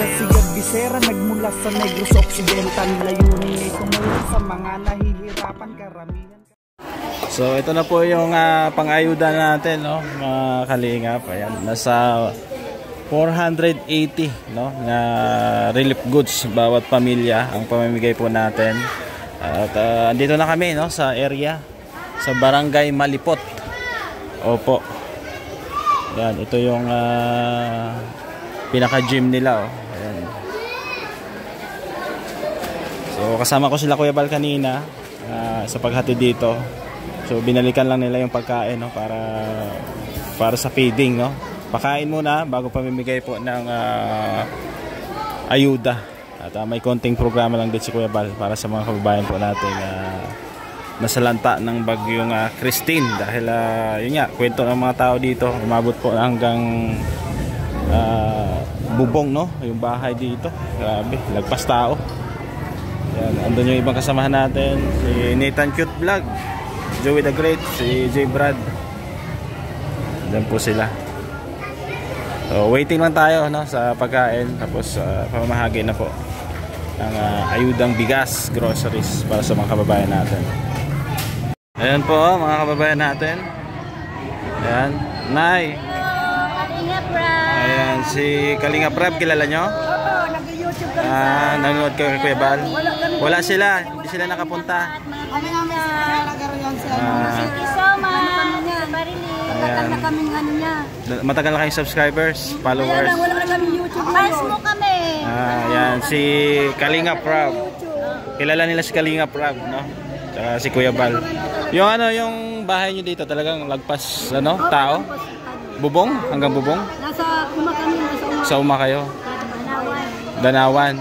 Siyag Bisera, nagmula sa Negros Occidental. Layunin ay tumulong sa mga nahihirapan karamihan. So ito na po yung pang-ayuda natin, no, mga kalingap. Ayan, nasa 480, no, na relief goods bawat pamilya ang pamimigay po natin. At andito na kami, no, sa area sa Barangay Malipot. Opo. Ayan, ito yung pinaka-gym nila, oh. Ayan. So kasama ko sila Kuya Bal kanina sa paghatid dito. So binalikan lang nila yung pagkain, no, para sa feeding, no. Pakain muna bago pamimigay po ng ayuda. At may konting programa lang din si Kuya Bal para sa mga kababayan po natin nasalanta ng bagyong Christine. Dahil yun nga, kwento ng mga tao dito, umabot po hanggang bubong, no, yung bahay dito. Grabe, lagpas tao. Yan, andun yung ibang kasamahan natin, si Nathan Cute Vlog, Joey the Great, si J Brad. Diyan po sila. So, waiting lang tayo, no, sa pagkain. Tapos pamamahagi na po ng ayudang bigas, groceries para sa mga kababayan natin. Ayan po, mga kababayan natin. Ayan, Nay. Kalinga Prab. Ayan, si Kalinga Prab, kilala nyo? Oo, nag-YouTube kami. Nanonood kayo kay Kuya Bal? Wala sila, hindi sila nakapunta. Kami namin sila nag-aroon sila. Thank you so much. Matagal na kaming ano niya. Matagal na kayong subscribers, followers. Wala na kaming YouTube. Fans mo kami. Ayan, si Kalinga Prab. Kilala nila si Kalinga Prab, no? Tsaka si Kuya Bal. Yung ano, yung bahay nyo dito talagang lagpas, ano, tao? Bubong? Hanggang bubong? Nasa Uma kami, nasa Uma. Sa Uma kayo? Danawan.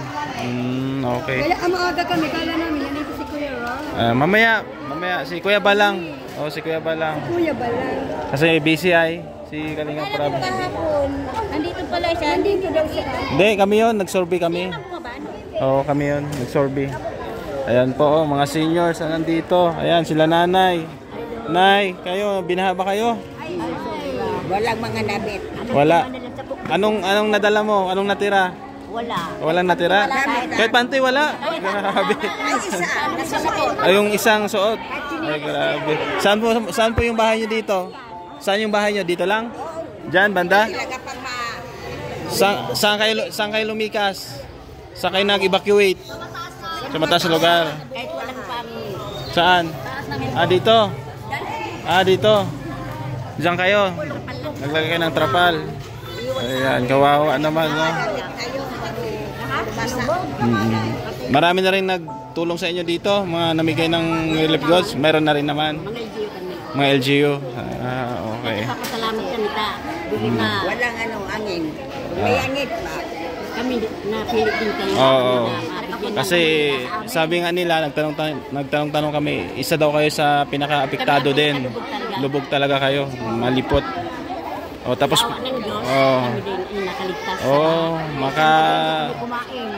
Okay. Kaya maaga kami, kala namin, yan ito si Kuya Ron. Mamaya, si Kuya Bal lang. O, si Kuya Bal lang. Kuya Balang. Kasi busy ay, si Kalinga Prab. Kahapon, nandito pala siya, nandito daw siya. Hindi, kami yun, nag-survey kami. Oo, kami yun, nag-survey. Ayan po, oh, mga seniors na nandito. Ayan, sila nanay. Nay, kayo, binaha ba kayo? Walang mga nabit. Wala. Anong nadala mo? Anong natira? Wala. Walang natira? Kahit panty, wala. Grabe. Ay, yung isang suot. Ay, grabe. Saan po yung bahay nyo dito? Saan yung bahay nyo? Dito lang? Diyan, banda? Saan kayo lumikas? Saan kayo nag-evacuate? Sa mataas na lugar. Kahit walang pangit. Saan? Dito. Dito. Diyan kayo. Naglagay kayo ng trapal. Ayan, kawawa naman, no? Marami na rin nagtulong sa inyo dito. Mga namigay ng relief goods. Mayroon na rin naman. Mga LGU. Okay. Papasalamat kami ta. Walang angin. May angin pa. Kami napili din kayo. Oo. Kasi sabi nga nila, nagtanong kami, isa daw kayo sa pinaka-apektado din. Lubog talaga kayo, malipot. Tapos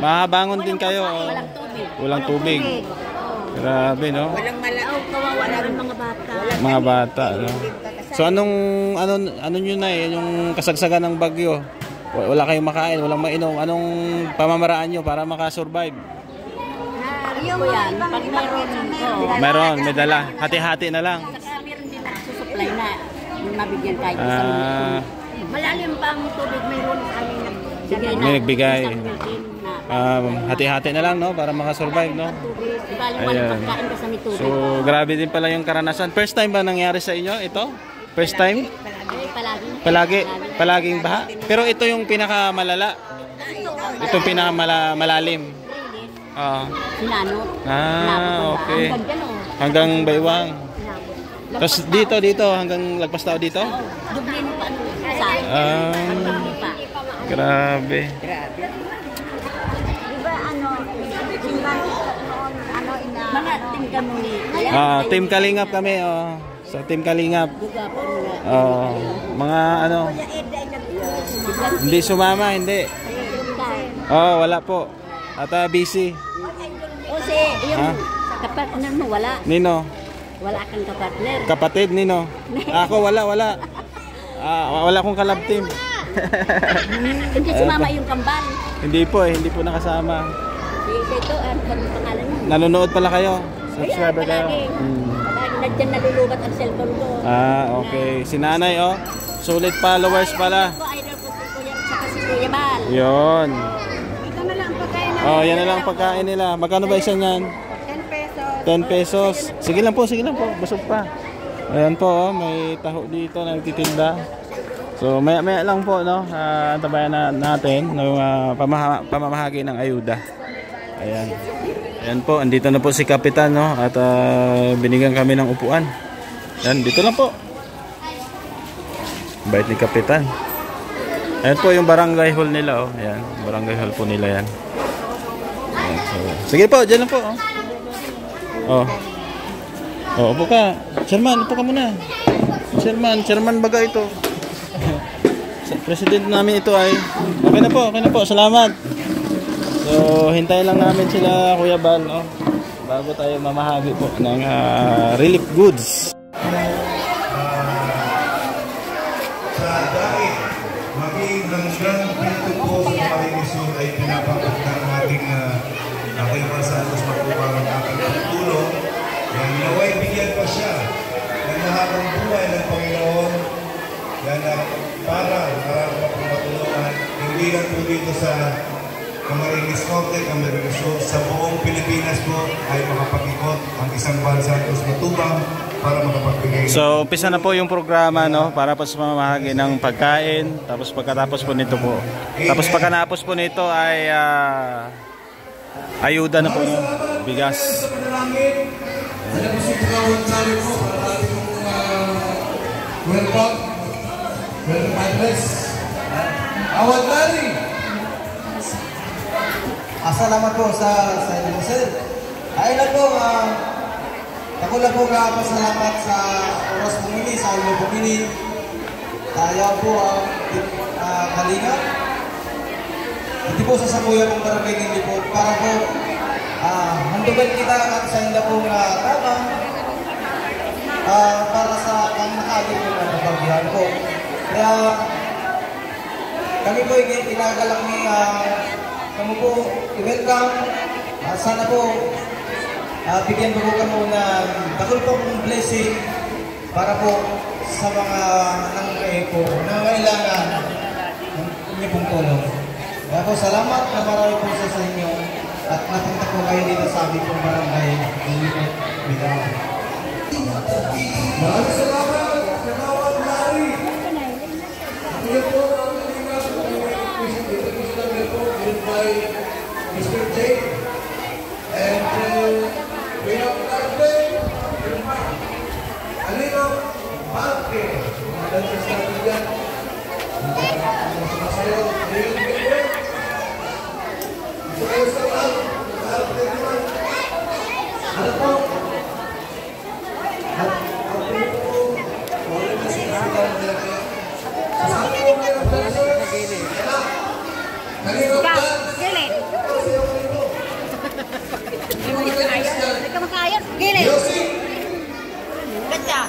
makabangon din kayo. Walang tubig. Grabe, no? Walang malaaw, kawawa na rin mga bata, no? So ano nyo na yung kasagsagan ng bagyo? Wala kayong makain, walang mainom. Anong pamamaraan nyo para makasurvive? Yung yan, pag meron, may dala. Hati-hati na lang. meron din nagsusupply na yung mabigyan kahit isang malalim pa ang tubig, mayroon may nagbigay. Hati-hati na lang, no? Para makasurvive, no? Ayan. So, grabe din pala yung karanasan. First time ba nangyari sa inyo ito? First time? Palaging baha. Pero ito yung pinakamalala. Ito yung pinakamalalim. Okay. Hanggang Baywang. Tapos dito hanggang lagpas tao dito? Grabe. Team Kalingap kami, sa Team Kalingap. Mga hindi sumama, hindi. Wala po. At busy. Kasi yung kapatner mo wala. Nino? Wala kang kapatner. Kapatid, Nino? Ako wala. Wala akong kalab team. Hindi sumama yung kambal. Hindi po nakasama. Ito, ano pangalan mo? Nanonood pala kayo? Subscriber kayo? Palagi. Palagi nandiyan nalulubat ang cellphone ko. Okay. Si nanay, sulit followers pala. Idol ko si Kuya at si Kuya Bal. Yun. Ito na lang ang pagkain na. Yan na lang ang pagkain nila. Magkano ba isa niyan? 10 pesos. Sige lang po. Busog pa. Ayan po, may taho dito na nagtitinda. So maya lang po, no, antabayan natin ng pamamahagi ng ayuda. Ayan po, andito na po si Kapitan, no, at binigyan kami ng upuan. Ayan, dito lang po. Bait ni Kapitan. Ayan po yung barangay hall nila, ayan, barangay hall po nila yan. Ayan, so, sige po, dyan lang po. Upo ka. Chairman, upo ka muna. Chairman baga ito. President namin ito ay. Okay na po. Salamat. So, hintayin lang namin sila Kuya Bal, no? Bago tayo mamahagi po ng relief goods. Sa dahil maging hanggang dito po sa Marinisyon ay pinapakita ng ating Kuya Bal Santos Matubang ang ating pagtulong. Yan, naway bigyan pa siya ng mahabang buhay ng Panginoon. Yan, para matulungan, hindi lang po dito sa Camarines Norte, Camarines Sur, sa buong Pilipinas po ay makapag-ikot ang isang Bal Santos Matubang para makapagbigay. So, umpisa na po yung programa, no, para po sa mamahagi ng pagkain. Tapos pagkatapos po nito po. Tapos pagkatapos po nito ay ayuda na po ng bigas. Ano po si Pagawad Sari po para ating welcome address. Awad Lari! Salamat po sa inyo, sir. Ayun na po, ako lang po salamat sa oras pumili, sa inyo pumili. Tayo po ang kalinga. Hindi po sasabuyan kong barangay hindi po. Para po, handugan kita at sa inyo pong tama para sa pangmakali po ng kapagbihan ko. Kaya kami po inagalak ni kamu po i-welcome. Sana po bigyan po kamo ng takol pong blessing para po sa mga nangangailangan ng inyong pong tulong. Kaya po salamat na marami po sa inyo at napunta po kayo dito sa aming pong barangay. Maraming salamat! Kagawad Lari! Ito po ang Mr. J. And we have Carpe, Alino, Parque, dan selanjutnya saya ada po Gilid. Hindi ka makayot. Gilid. Ganda.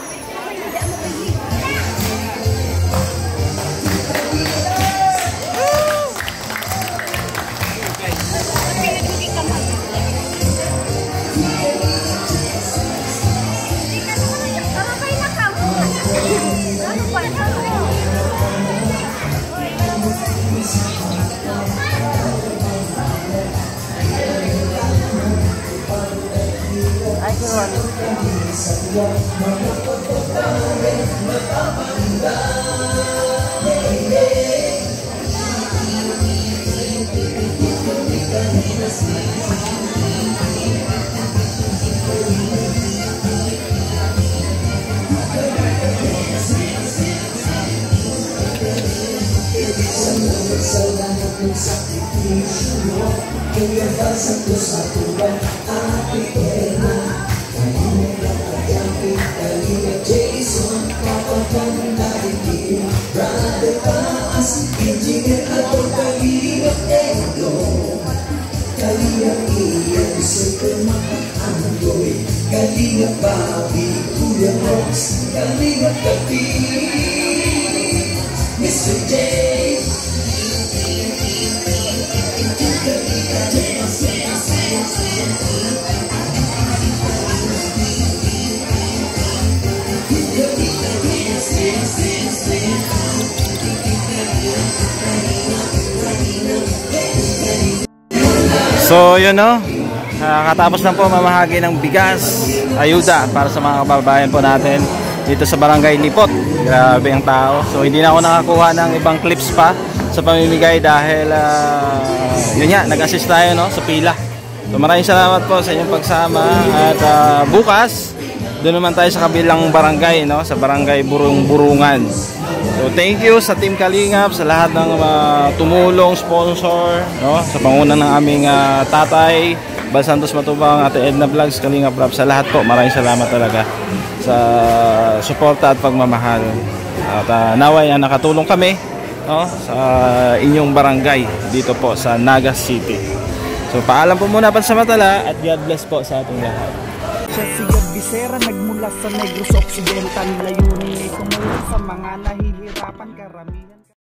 So yun no, katapos lang po mamahagi ng bigas, ayuda para sa mga kababayan po natin dito sa Barangay Lipot. Grabe ang tao. So hindi na ako nakakuha ng ibang clips pa sa pamimigay dahil yun nga, nag-assist tayo no, sa pila. So maraming salamat po sa inyong pagsama at bukas doon naman tayo sa kabilang barangay no, sa Barangay Burung-Burungan. So thank you sa Team Kalingap, sa lahat ng tumulong, sponsor no, sa panguna ng aming tatay Bal Santos Matubang, Ate Edna Vlogs, Kalingap Rap, sa lahat po. Maraming salamat talaga sa suporta at pagmamahal. At naway nakatulong kami no, sa inyong barangay dito po sa Naga City. So paalam po muna pansamantala at God bless po sa ating lahat. Siya si God Bisera, nagmula sa Negros Occidental. Layunin ay tumulong sa mga nahihirapan karamihan.